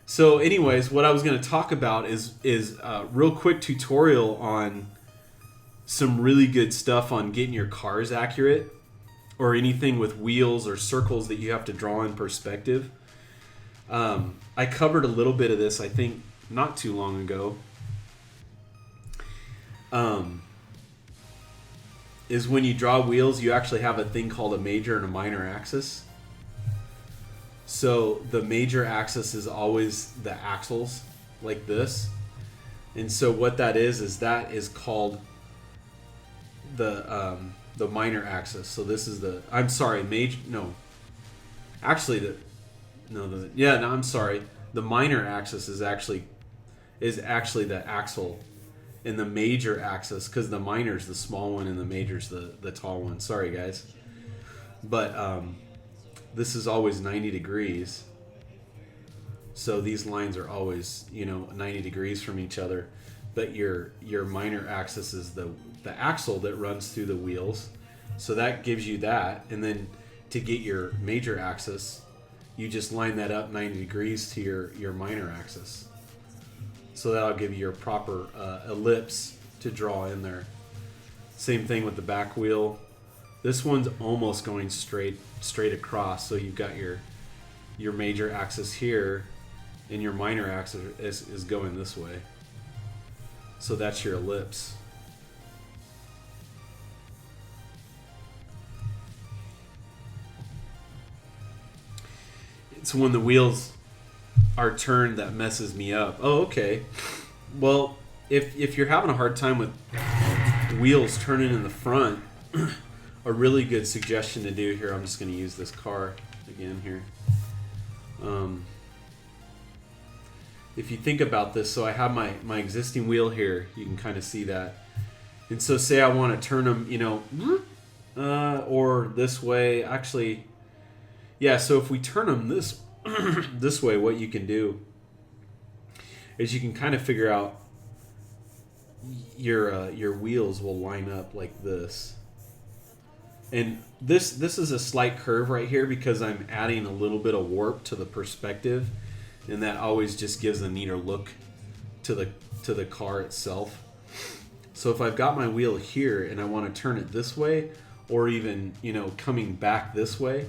So, anyways, what I was going to talk about is a real quick tutorial on some really good stuff on getting your cars accurate, or anything with wheels or circles that you have to draw in perspective. I covered a little bit of this, I think, not too long ago. Is when you draw wheels, you actually have a thing called a major and a minor axis. So the major axis is always the axles, like this. And so what that is that is called the minor axis. So this is the, I'm sorry, I'm sorry. The minor axis is actually the axle, and the major axis, because the minor's the small one and the major's the tall one. Sorry, guys. But this is always 90 degrees. So these lines are always, 90 degrees from each other. But your minor axis is the axle that runs through the wheels. So that gives you that. And then to get your major axis, you just line that up 90 degrees to your minor axis. So that'll give you your proper ellipse to draw in there. Same thing with the back wheel. This one's almost going straight across. So you've got your major axis here, and your minor axis is going this way. So that's your ellipse. It's when the wheels are turned that messes me up. Oh, okay. Well, if you're having a hard time with wheels turning in the front, a really good suggestion to do here, I'm just going to use this car again here. If you think about this, so I have my existing wheel here. You can kind of see that. And so say I want to turn them, or this way. Actually, yeah, so if we turn them this way, what you can do is you can kind of figure out your wheels will line up like this. And this is a slight curve right here because I'm adding a little bit of warp to the perspective, and that always just gives a neater look to the car itself. So if I've got my wheel here and I want to turn it this way, or even coming back this way,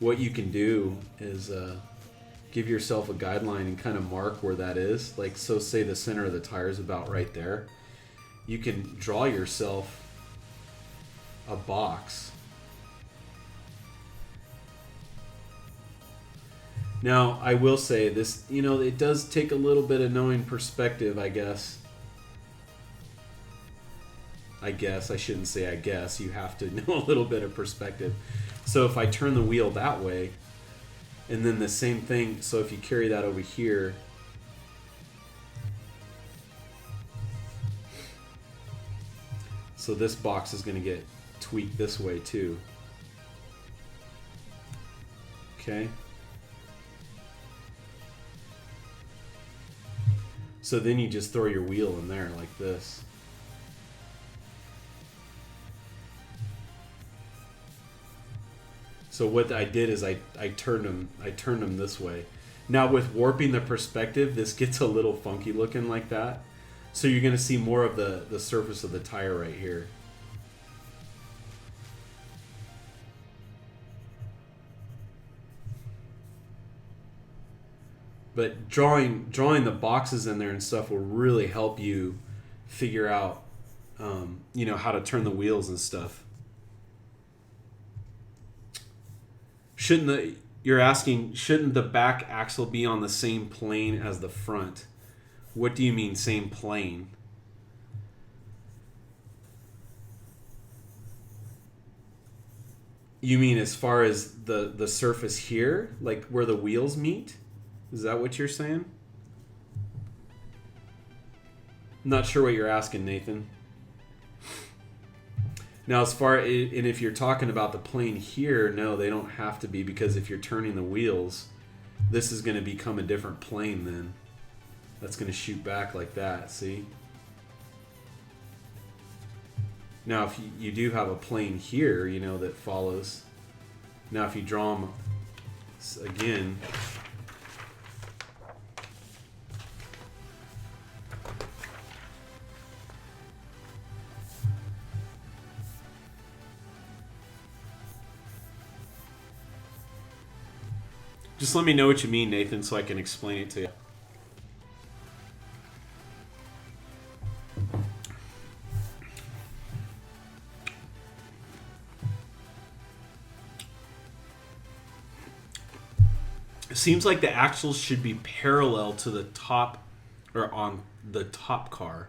what you can do is give yourself a guideline and kind of mark where that is. Like, so say the center of the tire is about right there. You can draw yourself a box. Now, I will say this, it does take a little bit of knowing perspective, I guess. I shouldn't say I guess. You have to know a little bit of perspective. So if I turn the wheel that way, and then the same thing, so if you carry that over here, so this box is going to get tweaked this way too. Okay. So then you just throw your wheel in there like this. So what I did is I turned them this way. Now with warping the perspective, this gets a little funky looking like that. So you're going to see more of the surface of the tire right here. But drawing the boxes in there and stuff will really help you figure out, how to turn the wheels and stuff. You're asking, shouldn't the back axle be on the same plane as the front? What do you mean same plane? You mean as far as the surface here, like where the wheels meet? Is that what you're saying? I'm not sure what you're asking, Nathan. Now, and if you're talking about the plane here, no, they don't have to be, because if you're turning the wheels, this is going to become a different plane then. That's going to shoot back like that, see? Now, if you do have a plane here, that follows. Now, if you draw them again, Just let me know what you mean, Nathan, so I can explain it to you. It seems like the axles should be parallel to the top, or on the top car.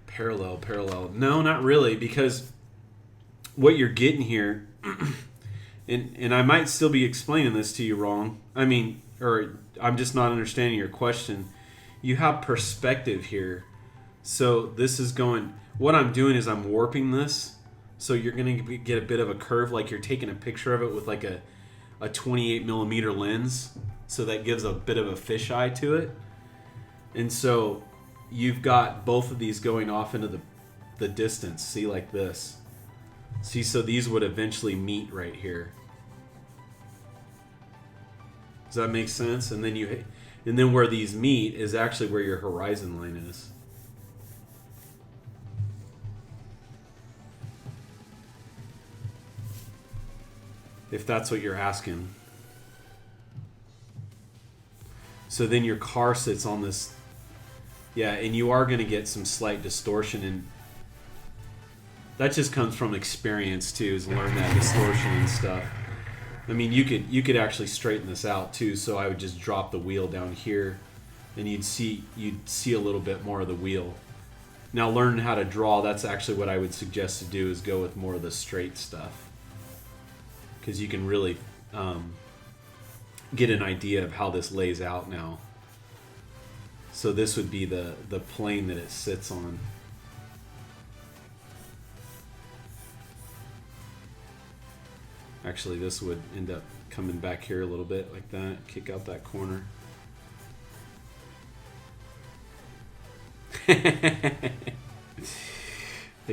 Parallel. No, not really, because what you're getting here, and I might still be explaining this to you wrong. I mean, or I'm just not understanding your question. You have perspective here. So this is going, what I'm doing is I'm warping this. So you're going to get a bit of a curve, like you're taking a picture of it with like a 28 millimeter lens. So that gives a bit of a fisheye to it. And so you've got both of these going off into the distance. See, like this. See, so these would eventually meet right here. Does that make sense? And then where these meet is actually where your horizon line is. If that's what you're asking. So then your car sits on this. Yeah, and you are going to get some slight distortion, and that just comes from experience too, is learn that distortion and stuff. I mean, you could actually straighten this out too. So I would just drop the wheel down here, and you'd see a little bit more of the wheel. Now, learn how to draw. That's actually what I would suggest to do, is go with more of the straight stuff, because you can really get an idea of how this lays out now. So this would be the plane that it sits on. Actually, this would end up coming back here a little bit like that, kick out that corner. I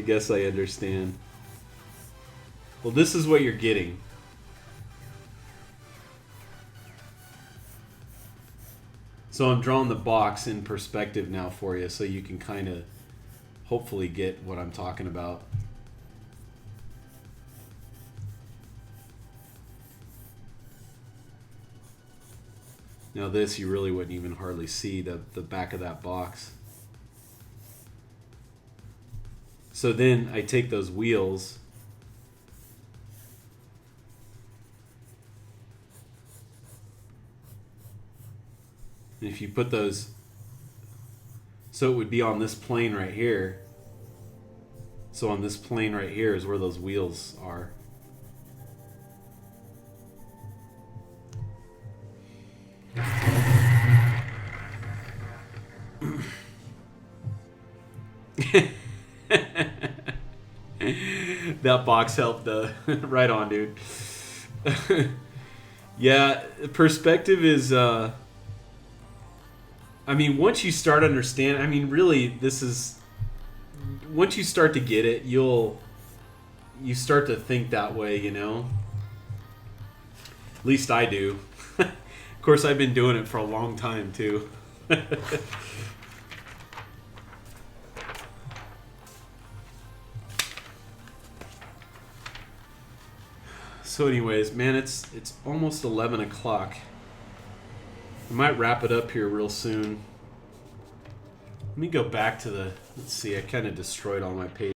guess I understand. Well, this is what you're getting. So I'm drawing the box in perspective now for you, so you can kind of hopefully get what I'm talking about. Now this, you really wouldn't even hardly see the back of that box. So then I take those wheels, and if you put those, so it would be on this plane right here. So on this plane right here is where those wheels are. That box helped. Right on, dude. Yeah, perspective is I mean, once you start understanding, I mean, really, this is, once you start to get it, you start to think that way, you know? At least I do. Of course, I've been doing it for a long time, too. So anyways, man, it's almost 11 o'clock. I might wrap it up here real soon. Let me go back to let's see, I kind of destroyed all my pages.